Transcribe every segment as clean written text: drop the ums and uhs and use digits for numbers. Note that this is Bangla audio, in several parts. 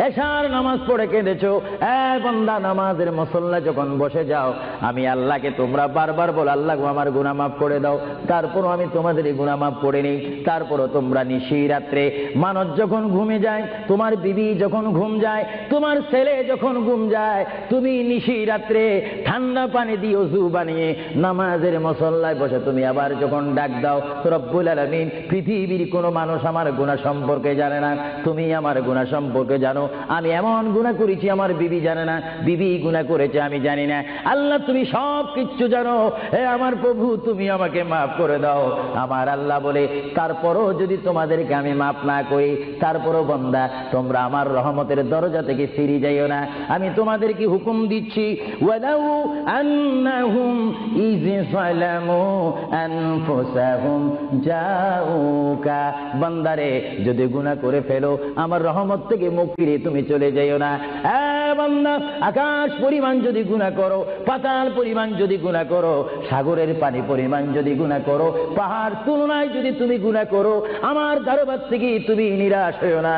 এশার নামাজ পড়ে কেঁদেছো, বান্দা নামাজের মুসল্লা যখন বসে যাও, আমি আল্লাহকে তোমরা বারবার বলো আল্লাহ আমার গুনাহ মাফ করে দাও, তারপরও আমি তোমাদের এই গুনাহ মাফ করে নিই। তারপরও তোমরা নিশি রাত্রে মানুষ যখন ঘুমে যায়, তোমার বিবি যখন ঘুম যায়, তোমার ছেলে যখন ঘুম যায়, তুমি নিশি রাত্রে ঠান্ডা পানি দিয়ে ওযু বানিয়ে নামাজের মুসল্লায় বসে তুমি আবার যখন ডাক দাও রব্বুল আলামিন, পৃথিবীর কোনো মানুষ আমার গুনাহ সম্পর্কে জানে না, তুমি আমার গুনাহ সম্পর্কে জানো। আমি এমন গুনাহ করেছি আমার বিবি জানে না, বিবি গুনাহ করেছে আমি জানি না, আল্লাহ তুমি সব কিচ্ছু জানো, হে আমার প্রভু তুমি আমাকে মাফ করে দাও। আমার আল্লাহ বলে তারপরও যদি তোমাদেরকে আমি মাফ না করি, তারপরও বান্দা তোমরা আমার রহমতের দরজা থেকে ফিরে যাইও না। আমি তোমাদেরকে হুকুম দিচ্ছি, ওয়ালাউ আন্নাহুম ইয যালামু আনফুসাহুম জাউকা, বান্দারে যদি গুনাহ করে ফেলো আমার রহমত থেকে মুখ ফিরে তুমি চলে যাইও না। বান্দা আকাশ পরিমাণ যদি গুনাহ করো, পাতাল পরিমাণ যদি গুনাহ করো, সাগরের পানি পরিমাণ যদি গুনাহ করো, পাহাড় তুলনায় যদি তুমি গুনাহ করো, আমার দরবার থেকে তুমি নিরাশ হইও না।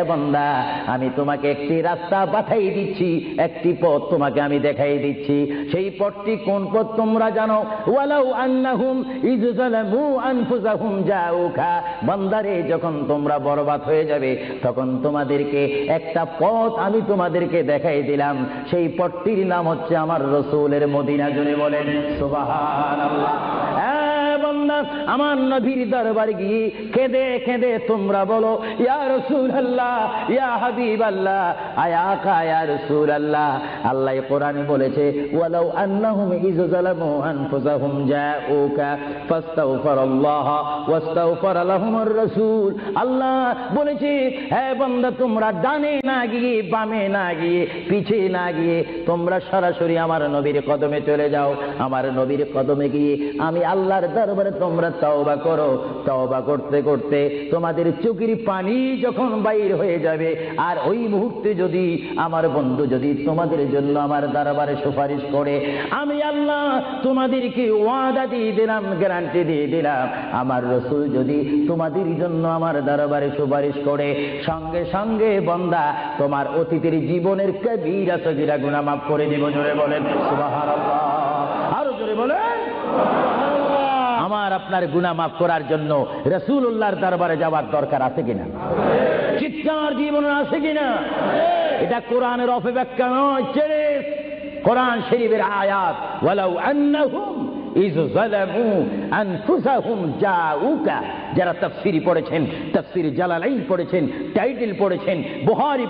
বান্দা আমি তোমাকে একটি রাস্তা পাঠাই দিচ্ছি, একটি পথ তোমাকে আমি দেখাই দিচ্ছি। সেই পথটি কোন পথ তোমরা জানো? ওয়ালাউ আন্নাহুম ইয যালামু আনফুসাহুম জাউকা, বান্দারে যখন তোমরা বরবাদ হয়ে যাবে তখন তোমাদেরকে একটা পথ আমি তোমাদেরকে দেখাই দিলাম, সেই পথটির নাম হচ্ছে আমার রাসূলের মদিনা। জুড়ে বলেন সুবহানাল্লাহ। বান্দা আমার নবীর দরবারে গিয়ে কেঁদে কেঁদে তোমরা বলো ইয়া রাসূলুল্লাহ, ইয়া হাবিবাল্লাহ, আয়া আকা ইয়া রাসূলুল্লাহ। আল্লাহ কোরআনে বলেছে ওয়ালাউ আন্নাহুম ইয যালামু আনফুসাহুম জাউকা ফাস্তাগফিরুল্লাহ ওয়াস্তাগফার লাহুমুর রাসূল। আল্লাহ বলেছে হে বান্দা তোমরা ডানে না গিয়ে, বামে না গিয়ে, পিছে না গিয়ে তোমরা সরাসরি আমার নবীর কদমে চলে যাও। আমার নবীর কদমে গিয়ে আমি আল্লাহর দরবারে তোমরা তওবা করো। তওবা করতে করতে তোমাদের চোখের পানি যখন বাইর হয়ে যাবে, আর ওই মুহূর্তে যদি আমার বন্ধু যদি তোমাদের জন্য আমার দরবারে সুপারিশ করে, আমি আল্লাহ তোমাদেরকে ওয়াদা দিয়ে দিলাম, গ্যারান্টি দিয়ে দিলাম, আমার রাসূল যদি তোমাদের জন্য আমার দরবারে সুপারিশ করে, সঙ্গে সঙ্গে বান্দা তোমার অতীতের জীবনের কবিরা সগীরা গুনাহ মাফ করে দিব। জোরে বলেন সুবহানাল্লাহ, আরো জোরে বলেন। আমার আপনার গুনাহ মাফ করার জন্য রাসূলুল্লাহর দরবারে যাওয়ার দরকার আছে কিনা? চিৎকার জীবন আছে কিনা? এটা কোরআনের অপব্যাখ্যা নয়, কোরআন শরীফের আয়াত। ওয়ালাউ আন্নাহুম ইয যালামু আনফুসাহুম জাউকা, যারা তাফসীর পড়েছেন, তাফসীর জালালাইন পড়েছেন, টাইটেল পড়েছেন, বুখারী